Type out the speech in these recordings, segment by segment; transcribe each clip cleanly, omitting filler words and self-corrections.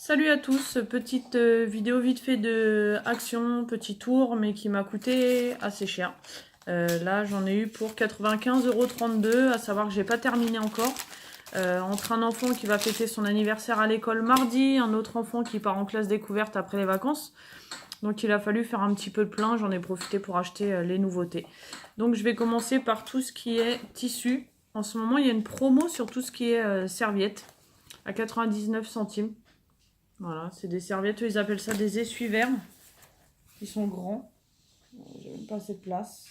Salut à tous, petite vidéo vite fait de action, petit tour, mais qui m'a coûté assez cher. Là j'en ai eu pour 95,32 €, à savoir que j'ai pas terminé encore. Entre un enfant qui va fêter son anniversaire à l'école mardi, un autre enfant qui part en classe découverte après les vacances. Donc il a fallu faire un petit peu de plein, j'en ai profité pour acheter les nouveautés. Donc je vais commencer par tout ce qui est tissu. En ce moment il y a une promo sur tout ce qui est serviettes à 99 centimes. Voilà, c'est des serviettes, ils appellent ça des essuie-verres. Ils sont grands. J'ai même pas assez de place.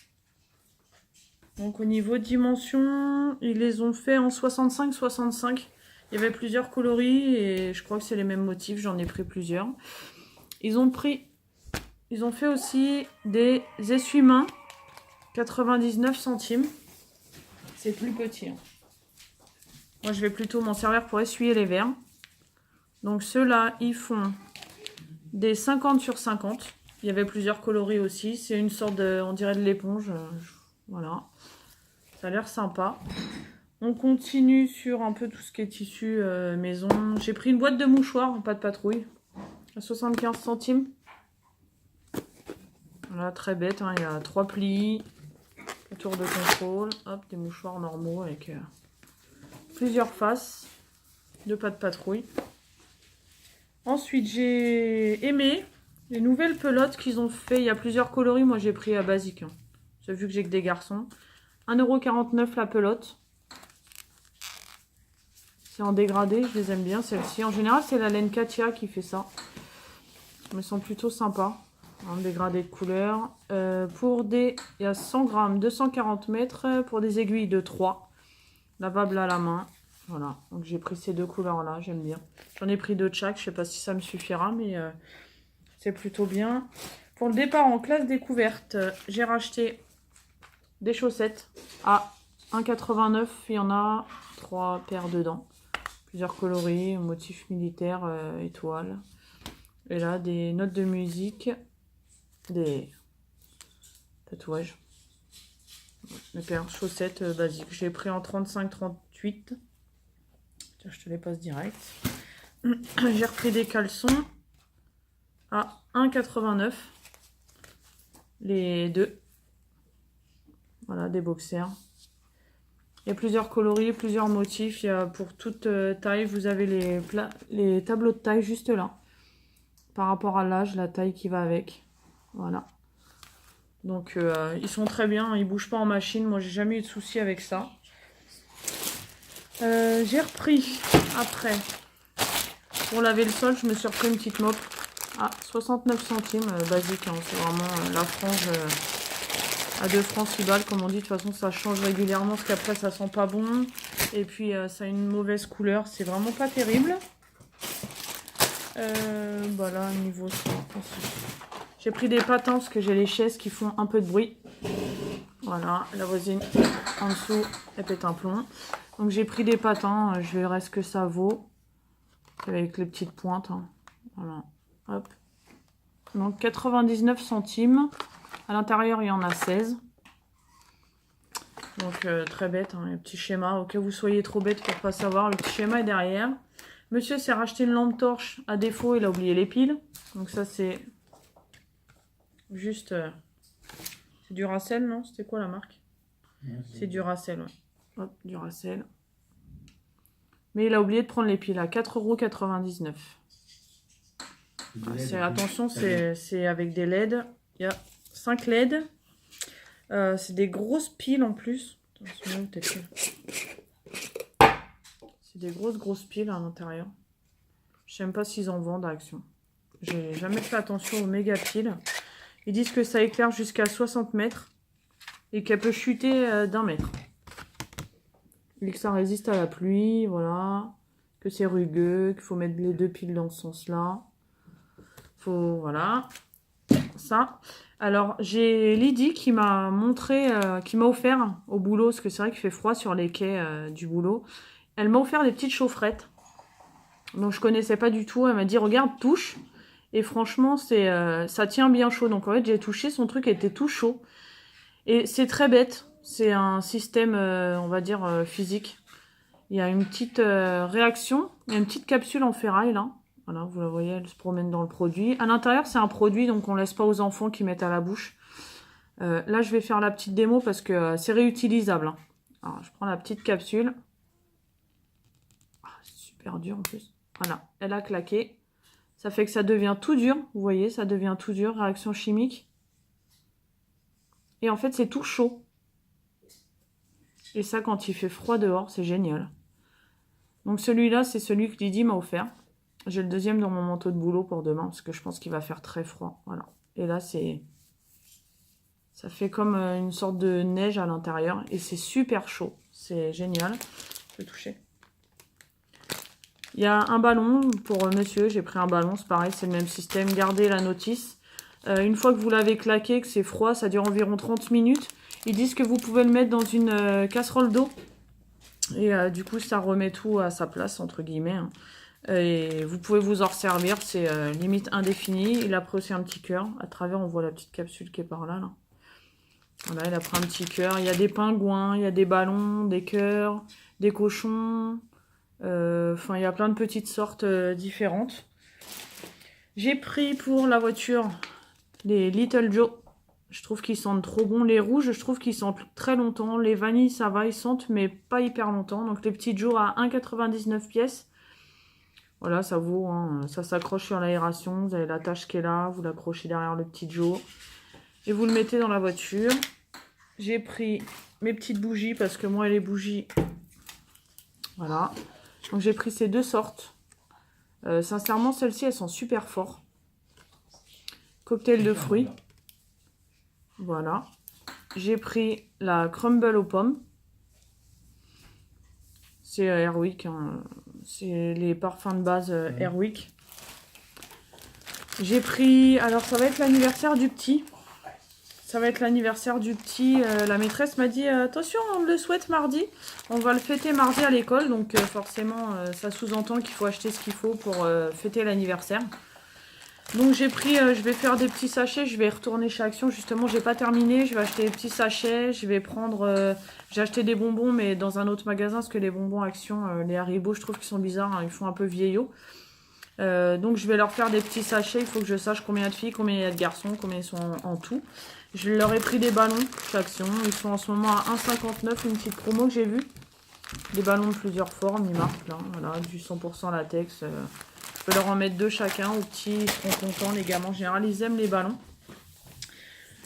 Donc au niveau dimension, ils les ont fait en 65-65. Il y avait plusieurs coloris et je crois que c'est les mêmes motifs, j'en ai pris plusieurs. Ils ont fait aussi des essuie-mains, 99 centimes. C'est plus petit. Moi je vais plutôt m'en servir pour essuyer les verres. Donc ceux-là, ils font des 50 sur 50. Il y avait plusieurs coloris aussi. C'est une sorte de, on dirait de l'éponge. Voilà. Ça a l'air sympa. On continue sur un peu tout ce qui est tissu maison. J'ai pris une boîte de mouchoirs, pas de patrouille, à 75 centimes. Voilà, très bête. Hein. Il y a 3 plis, tour de contrôle. Hop, des mouchoirs normaux avec plusieurs faces. De pas de patrouille. Ensuite, j'ai aimé les nouvelles pelotes qu'ils ont fait. Il y a plusieurs coloris. Moi, j'ai pris à basique. Hein. J'ai vu que j'ai que des garçons. 1,49 € la pelote. C'est en dégradé. Je les aime bien, celle-ci. En général, c'est la laine Katia qui fait ça. Elles sont plutôt sympas. Un dégradé de couleur. Il y a 100 grammes, 240 mètres pour des aiguilles de 3. Lavable à la main. Voilà, donc j'ai pris ces deux couleurs-là, j'aime bien. J'en ai pris deux de chaque, je sais pas si ça me suffira, mais c'est plutôt bien. Pour le départ en classe découverte, j'ai racheté des chaussettes à 1,89 €. Il y en a 3 paires dedans. Plusieurs coloris, motifs militaires, étoiles. Et là, des notes de musique, des tatouages. Mes paires chaussettes basiques. J'ai pris en 35-38. Tiens, je te les passe direct. J'ai repris des caleçons à 1,89 €. Les deux. Voilà, des boxers. Il y a plusieurs coloris, plusieurs motifs. Il y a pour toute taille, vous avez les tableaux de taille juste là. Par rapport à l'âge, la taille qui va avec. Voilà. Donc, ils sont très bien. Ils ne bougent pas en machine. Moi, j'ai jamais eu de soucis avec ça. J'ai repris après. Pour laver le sol, je me suis repris une petite mop à 69 centimes, basique. Hein, c'est vraiment la frange à 2 francs 6 balles, comme on dit. De toute façon, ça change régulièrement parce qu'après, ça sent pas bon. Et puis, ça a une mauvaise couleur. C'est vraiment pas terrible. Voilà, niveau ça. J'ai pris des patins parce que j'ai les chaises qui font un peu de bruit. Voilà, la voisine en dessous, elle pète un plomb. Donc j'ai pris des patins, je verrai ce que ça vaut. Avec les petites pointes. Hein. Voilà, hop. Donc 99 centimes. À l'intérieur, il y en a 16. Donc très bête, hein, le petit schéma. Au cas où vous soyez trop bête pour pas savoir, le petit schéma est derrière. Monsieur s'est racheté une lampe torche à défaut, il a oublié les piles. Donc ça c'est juste... c'est Duracell, non? C'était quoi la marque? C'est Duracell, ouais. Hop, Duracell. Mais il a oublié de prendre les piles à 4,99 €. Attention, c'est avec des LED. Il y a 5 LED. C'est des grosses piles en plus. C'est des grosses piles à l'intérieur. Je sais même pas s'ils en vendent à Action. J'ai jamais fait attention aux méga piles. Ils disent que ça éclaire jusqu'à 60 mètres et qu'elle peut chuter d'1 mètre. Et que ça résiste à la pluie, voilà. Que c'est rugueux, qu'il faut mettre les 2 piles dans ce sens-là. Voilà. Ça. Alors, j'ai Lydie qui m'a montré, qui m'a offert au boulot, parce que c'est vrai qu'il fait froid sur les quais du boulot. Elle m'a offert des petites chaufferettes. Donc, je connaissais pas du tout. Elle m'a dit, regarde, touche. Et franchement, ça tient bien chaud. Donc, en fait, j'ai touché, son truc était tout chaud. Et c'est très bête. C'est un système, on va dire, physique. Il y a une petite réaction. Il y a une petite capsule en ferraille, là. Voilà, vous la voyez, elle se promène dans le produit. À l'intérieur, c'est un produit, donc on ne laisse pas aux enfants qui mettent à la bouche. Là, je vais faire la petite démo parce que c'est réutilisable. Hein. Alors, je prends la petite capsule. Ah, super dur en plus. Voilà, elle a claqué. Ça fait que ça devient tout dur. Vous voyez, ça devient tout dur, réaction chimique. Et en fait, c'est tout chaud. Et ça, quand il fait froid dehors, c'est génial. Donc celui-là, c'est celui que Lydie m'a offert. J'ai le deuxième dans mon manteau de boulot pour demain, parce que je pense qu'il va faire très froid. Voilà. Et là, ça fait comme une sorte de neige à l'intérieur. Et c'est super chaud. C'est génial. Je vais toucher. Il y a un ballon pour monsieur. J'ai pris un ballon, c'est pareil, c'est le même système. Gardez la notice. Une fois que vous l'avez claqué, que c'est froid, ça dure environ 30 minutes. Ils disent que vous pouvez le mettre dans une casserole d'eau. Et du coup, ça remet tout à sa place, entre guillemets. Hein. Et vous pouvez vous en resservir, c'est limite indéfini. Il a pris aussi un petit cœur. À travers, on voit la petite capsule qui est par là. Voilà, il a pris un petit cœur. Il y a des pingouins, il y a des ballons, des cœurs, des cochons. Enfin, il y a plein de petites sortes différentes. J'ai pris pour la voiture les Little Joe. Je trouve qu'ils sentent trop bons. Les rouges, je trouve qu'ils sentent très longtemps. Les vanilles, ça va, ils sentent, mais pas hyper longtemps. Donc les petits Joe à 1,99 pièces. Voilà, ça vaut, hein, ça s'accroche sur l'aération. Vous avez la tache qui est là, vous l'accrochez derrière le petit Joe. Et vous le mettez dans la voiture. J'ai pris mes petites bougies parce que moi, les bougies... Voilà. Donc j'ai pris ces deux sortes. Sincèrement, celles-ci, elles sont super fortes. Cocktail de fruits. Voilà. J'ai pris la crumble aux pommes. C'est Airwick. Hein. C'est les parfums de base Airwick. J'ai pris... Alors, ça va être l'anniversaire du petit. Ça va être l'anniversaire du petit. La maîtresse m'a dit, attention, on le souhaite mardi. On va le fêter mardi à l'école. Donc, forcément, ça sous-entend qu'il faut acheter ce qu'il faut pour fêter l'anniversaire. Donc j'ai pris, je vais faire des petits sachets, je vais retourner chez Action, justement j'ai pas terminé, je vais acheter des petits sachets, je vais prendre, j'ai acheté des bonbons mais dans un autre magasin parce que les bonbons Action, les Haribo je trouve qu'ils sont bizarres, hein, ils font un peu vieillots. Donc je vais leur faire des petits sachets, il faut que je sache combien il y a de filles, combien il y a de garçons, combien ils sont en tout. Je leur ai pris des ballons chez Action, ils sont en ce moment à 1,59, une petite promo que j'ai vue. Des ballons de plusieurs formes, ils marquent là, voilà, du 100% latex. Je peux leur en mettre deux chacun, aux petits, ils seront contents, les gamins en général, ils aiment les ballons.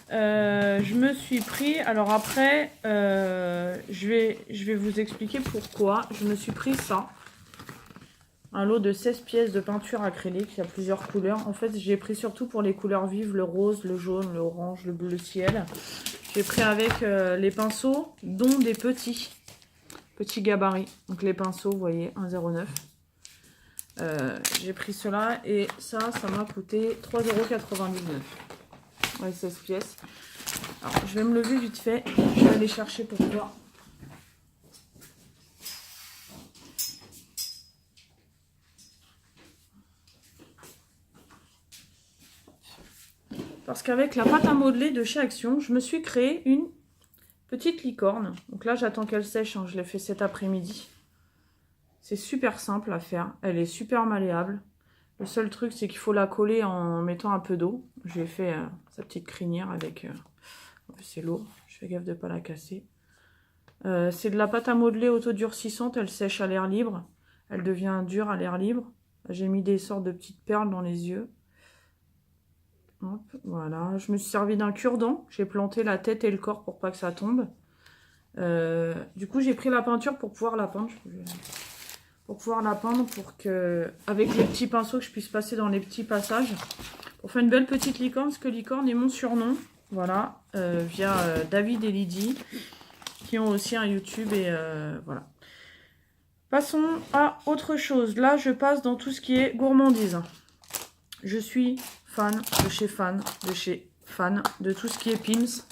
Je me suis pris, alors après, je vais vous expliquer pourquoi. Je me suis pris ça, un lot de 16 pièces de peinture acrylique, il y a plusieurs couleurs. En fait, j'ai pris surtout pour les couleurs vives, le rose, le jaune, le orange, le bleu ciel. J'ai pris avec les pinceaux, dont des petits gabarits. Donc les pinceaux, vous voyez, 1,09 €. J'ai pris cela et ça m'a coûté 3,99 €. Ouais, 16 pièces. Alors, je vais me lever vite fait. Je vais aller chercher pour toi. Parce qu'avec la pâte à modeler de chez Action, je me suis créé une petite licorne. Donc là, j'attends qu'elle sèche. Hein. Je l'ai fait cet après-midi. C'est super simple à faire. Elle est super malléable. Le seul truc, c'est qu'il faut la coller en mettant un peu d'eau. J'ai fait sa petite crinière avec... c'est lourd. Je fais gaffe de ne pas la casser. C'est de la pâte à modeler autodurcissante. Elle sèche à l'air libre. Elle devient dure à l'air libre. J'ai mis des sortes de petites perles dans les yeux. Hop, voilà. Je me suis servi d'un cure-dent. J'ai planté la tête et le corps pour pas que ça tombe. Du coup, j'ai pris la peinture pour pouvoir la peindre. Pour que, avec les petits pinceaux, que je puisse passer dans les petits passages. Pour faire une belle petite licorne, parce que licorne est mon surnom. Voilà, via David et Lydie, qui ont aussi un YouTube et voilà. Passons à autre chose. Là, je passe dans tout ce qui est gourmandise. Je suis fan de chez Fan, de tout ce qui est Pim's.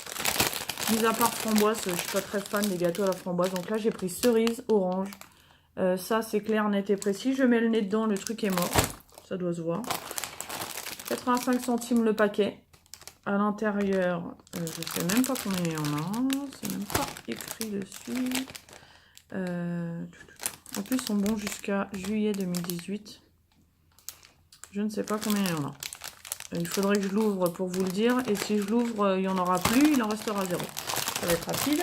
Mis à part framboise, je suis pas très fan des gâteaux à la framboise. Donc là, j'ai pris cerise, orange. Ça, c'est clair, net et précis. Je mets le nez dedans, le truc est mort. Ça doit se voir. 85 centimes le paquet. À l'intérieur, je sais même pas combien il y en a. C'est même pas écrit dessus. En plus, ils sont bons jusqu'à juillet 2018. Je ne sais pas combien il y en a. Il faudrait que je l'ouvre pour vous le dire. Et si je l'ouvre, il n'y en aura plus, il en restera 0. Ça va être rapide.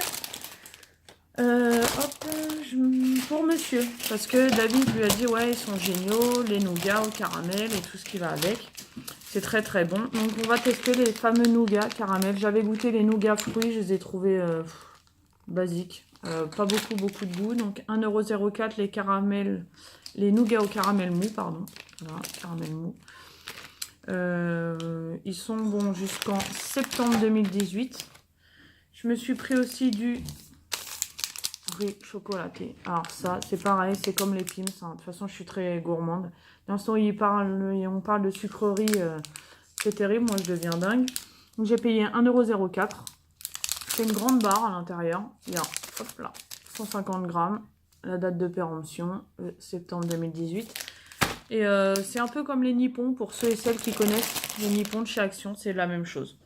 Pour monsieur. Parce que David lui a dit, ouais, ils sont géniaux, les nougats au caramel et tout ce qui va avec. C'est très très bon. Donc on va tester les fameux nougats caramel. J'avais goûté les nougats fruits, je les ai trouvés basiques. Pas beaucoup de goût. Donc 1,04 € les caramels, les nougats au caramel mou, pardon. Voilà, caramel mou. Ils sont bons jusqu'en septembre 2018. Je me suis pris aussi du riz chocolaté. Alors ça, c'est pareil, c'est comme les Pims. Hein. De toute façon, je suis très gourmande. L'instant où on parle de sucrerie, c'est terrible. Moi, je deviens dingue. Donc, j'ai payé 1,04 €. C'est une grande barre à l'intérieur. Il y a, hop là, 150 grammes. La date de péremption, septembre 2018. Et c'est un peu comme les nippons, pour ceux et celles qui connaissent les nippons de chez Action, c'est la même chose.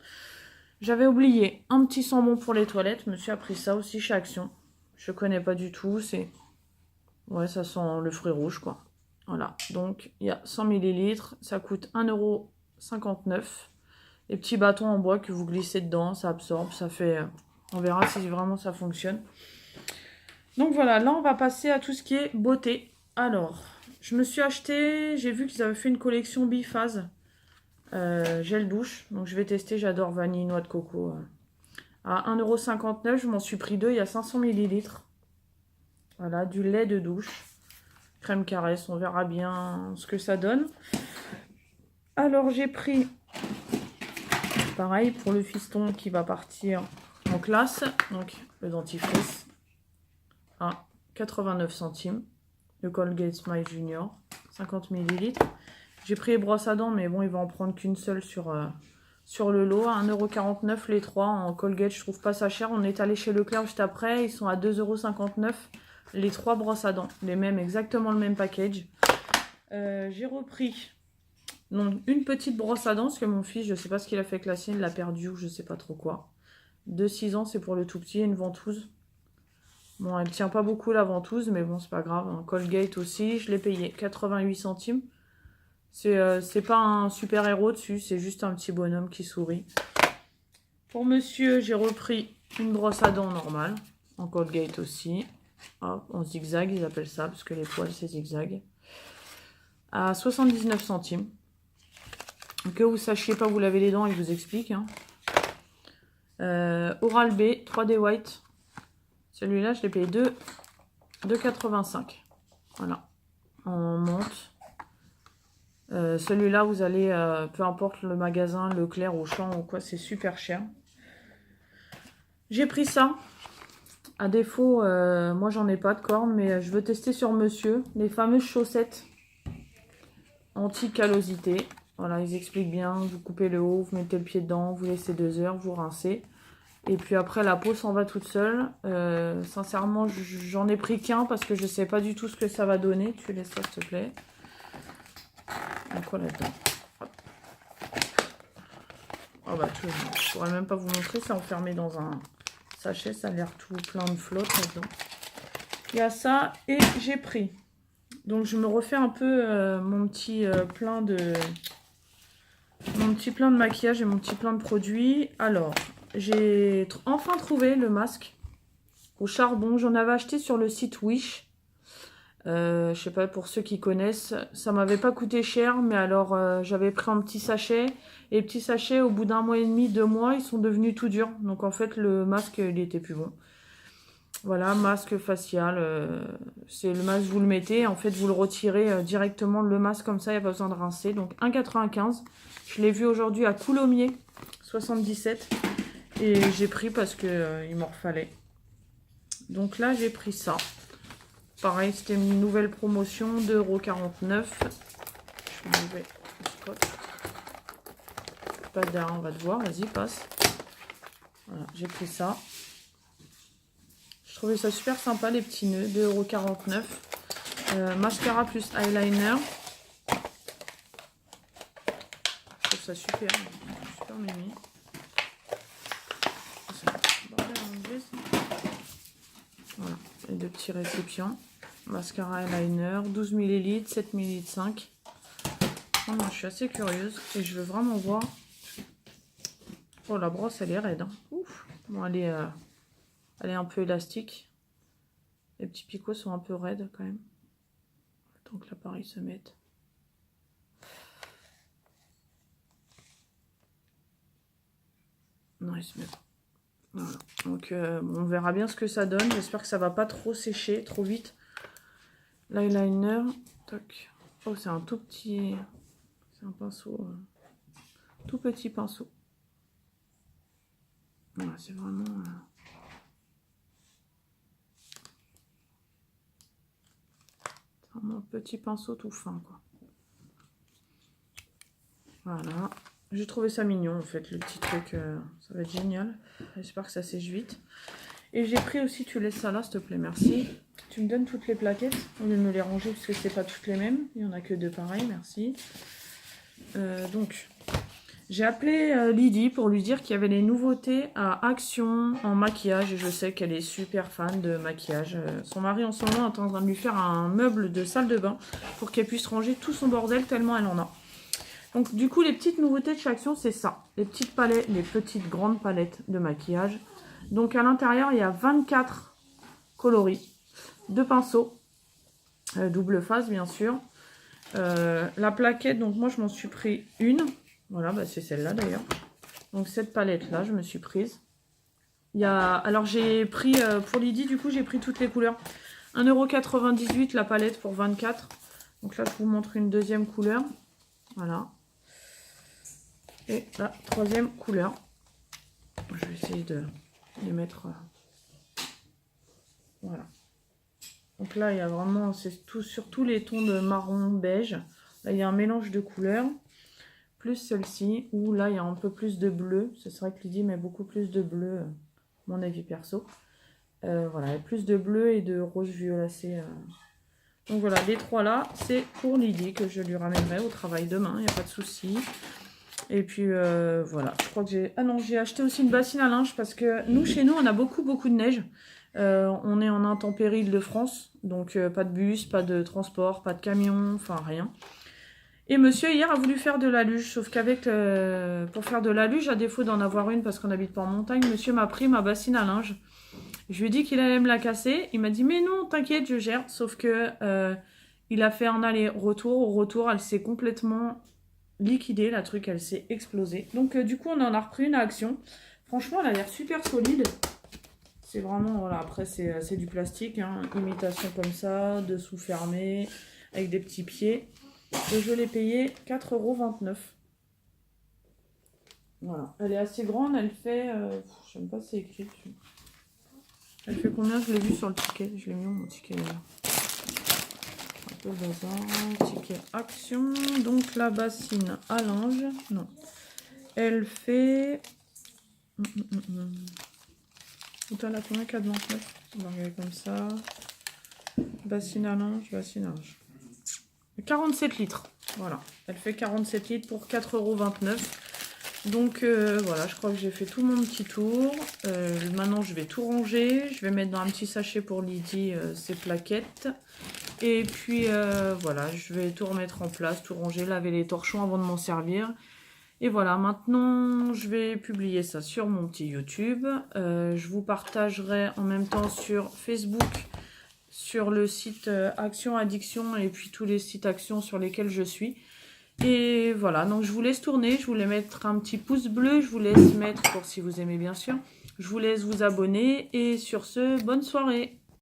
J'avais oublié un petit sambon pour les toilettes. Monsieur a pris ça aussi chez Action. Je connais pas du tout. C'est, ouais, ça sent le fruit rouge, quoi. Voilà. Donc, il y a 100 ml. Ça coûte 1,59 €. Les petits bâtons en bois que vous glissez dedans, ça absorbe. Ça fait... on verra si vraiment ça fonctionne. Donc, voilà. Là, on va passer à tout ce qui est beauté. Alors, je me suis acheté... J'ai vu qu'ils avaient fait une collection biphase. Gel douche. Donc, je vais tester. J'adore vanille, noix de coco. À 1,59 €, je m'en suis pris 2, il y a 500 ml. Voilà, du lait de douche. Crème caresse, on verra bien ce que ça donne. Alors, j'ai pris, pareil, pour le fiston qui va partir en classe. Donc, le dentifrice à 89 centimes. Le Colgate Smile Junior, 50 ml. J'ai pris les brosses à dents, mais bon, il va en prendre qu'une seule sur le lot, à 1,49 € les 3 en Colgate, je trouve pas ça cher. On est allé chez Leclerc juste après, ils sont à 2,59 € les 3 brosses à dents, les mêmes, exactement le même package. J'ai repris une petite brosse à dents, parce que mon fils, je sais pas ce qu'il a fait avec la sienne, il l'a perdu ou je sais pas trop quoi. De 6 ans, c'est pour le tout petit, et une ventouse. Bon, elle tient pas beaucoup la ventouse, mais bon, c'est pas grave. Un Colgate aussi, je l'ai payé 88 centimes. C'est pas un super héros dessus, c'est juste un petit bonhomme qui sourit. Pour monsieur, j'ai repris une brosse à dents normale, en Colgate aussi. Hop, en zigzag, ils appellent ça, parce que les poils, c'est zigzag. À 79 centimes. Que vous sachiez pas vous laver les dents, il vous explique. Hein. Oral-B, 3D White. Celui-là, je l'ai payé 2,85 €. Voilà, en monte. Celui-là, vous allez, peu importe le magasin, Leclerc, Auchan ou quoi, c'est super cher. J'ai pris ça. À défaut, moi j'en ai pas de cornes, mais je veux tester sur monsieur. Les fameuses chaussettes anti-callosité. Voilà, ils expliquent bien. Vous coupez le haut, vous mettez le pied dedans, vous laissez 2 heures, vous rincez. Et puis après, la peau s'en va toute seule. Sincèrement, j'en ai pris qu'un parce que je sais pas du tout ce que ça va donner. Tu laisses ça, s'il te plaît. Donc quoi là-dedans? Oh bah, je pourrais même pas vous montrer. C'est enfermé dans un sachet. Ça a l'air tout plein de flotte là-dedans. Il y a ça et j'ai pris. Donc je me refais un peu mon petit plein de maquillage et mon petit plein de produits. Alors, j'ai enfin trouvé le masque au charbon. J'en avais acheté sur le site Wish. Je sais pas, pour ceux qui connaissent, ça m'avait pas coûté cher, mais alors j'avais pris un petit sachet. Et les petits sachets, au bout d'1 mois et demi, 2 mois, ils sont devenus tout durs. Donc en fait, le masque, il était plus bon. Voilà, masque facial. C'est le masque, vous le mettez. En fait, vous le retirez directement, le masque comme ça, il n'y a pas besoin de rincer. Donc 1,95 €. Je l'ai vu aujourd'hui à Coulommiers, 77. Et j'ai pris parce que il m'en fallait. Donc là, j'ai pris ça. Pareil, c'était une nouvelle promotion, 2,49 €. Je vais enlever le scotch. Passe derrière, on va te voir. Vas-y, passe. Voilà, j'ai pris ça. Je trouvais ça super sympa, les petits nœuds, 2,49 €. Mascara plus eyeliner. Je trouve ça super mimi. Voilà, les deux petits récipients. Mascara eyeliner, 12 ml, 7 ml 5. Franchement, je suis assez curieuse et je veux vraiment voir. Oh, la brosse, elle est raide. Hein. Ouf. Bon, elle est un peu élastique. Les petits picots sont un peu raides quand même. Tant que l'appareil se mette. Non, il se met pas. Voilà. Donc, on verra bien ce que ça donne. J'espère que ça va pas trop sécher, trop vite. L'eyeliner. Toc. Oh, c'est un tout petit... C'est un pinceau. Tout petit pinceau. Voilà, c'est vraiment... un petit pinceau tout fin, quoi. Voilà. J'ai trouvé ça mignon, en fait, le petit truc. Ça va être génial. J'espère que ça sèche vite. Et j'ai pris aussi, tu laisses ça là, s'il te plaît, merci. Tu me donnes toutes les plaquettes, au lieu de me les ranger, parce que c'est pas toutes les mêmes. Il n'y en a que 2 pareilles, merci. Donc, j'ai appelé Lydie pour lui dire qu'il y avait les nouveautés à Action en maquillage. Et je sais qu'elle est super fan de maquillage. Son mari, en ce moment, est en train de lui faire un meuble de salle de bain pour qu'elle puisse ranger tout son bordel, tellement elle en a. Donc, du coup, les petites nouveautés de chez Action, c'est ça. Les petites palettes, les petites grandes palettes de maquillage. Donc, à l'intérieur, il y a 24 coloris, 2 pinceaux, double face, bien sûr. La plaquette, donc moi, je m'en suis pris une. Voilà, bah, c'est celle-là, d'ailleurs. Donc, cette palette-là, je me suis prise. Alors, j'ai pris, pour Lydie, du coup, j'ai pris toutes les couleurs. 1,98 € la palette pour 24. Donc là, je vous montre une deuxième couleur. Voilà. Et la troisième couleur. Je vais essayer de les mettre. Voilà. Donc là, il y a vraiment, c'est tout sur tous les tons de marron, beige. Là, il y a un mélange de couleurs. Plus celle-ci, où là, il y a un peu plus de bleu. C'est vrai que Lydie met beaucoup plus de bleu, mon avis perso. Voilà, il y a plus de bleu et de rose violacé. Donc voilà, les 3 là, c'est pour Lydie que je lui ramènerai au travail demain, il n'y a pas de souci. Et puis voilà, je crois que j'ai... Ah non, j'ai acheté aussi une bassine à linge parce que nous, chez nous, on a beaucoup de neige. On est en intempérie de France, donc pas de bus, pas de transport, pas de camion, enfin rien. Et monsieur, hier, a voulu faire de la luge, sauf qu'avec pour faire de la luge, à défaut d'en avoir une parce qu'on n'habite pas en montagne, monsieur m'a pris ma bassine à linge. Je lui ai dit qu'il allait me la casser. Il m'a dit, mais non, t'inquiète, je gère. Sauf que il a fait un aller-retour. Au retour, elle s'est complètement liquidée, la truc, elle s'est explosée. Donc, du coup, on en a repris une à Action. Franchement, elle a l'air super solide. C'est vraiment, voilà, après, c'est du plastique, hein, imitation comme ça, dessous fermé, avec des petits pieds. Et je l'ai payé 4,29 €. Voilà, elle est assez grande, elle fait, je sais même pas si c'est écrit dessus. Elle fait combien? Je l'ai vu sur le ticket. Je l'ai mis où mon ticket là? Un peu le bazar. Ticket Action. Donc la bassine à linge. Non. Elle fait. Putain, la combien? 4,29 €. On va regarder comme ça. Bassine à linge. Bassine à linge. 47 litres. Voilà. Elle fait 47 litres pour 4,29 €. Donc voilà, je crois que j'ai fait tout mon petit tour. Maintenant, je vais tout ranger. Je vais mettre dans un petit sachet pour Lydie ses plaquettes. Et puis voilà, je vais tout remettre en place, tout ranger, laver les torchons avant de m'en servir. Et voilà, maintenant, je vais publier ça sur mon petit YouTube. Je vous partagerai en même temps sur Facebook, sur le site Action Addiction et puis tous les sites Action sur lesquels je suis. Et voilà, donc je vous laisse tourner, je voulais mettre un petit pouce bleu, je vous laisse mettre, pour si vous aimez bien sûr, je vous laisse vous abonner et sur ce, bonne soirée.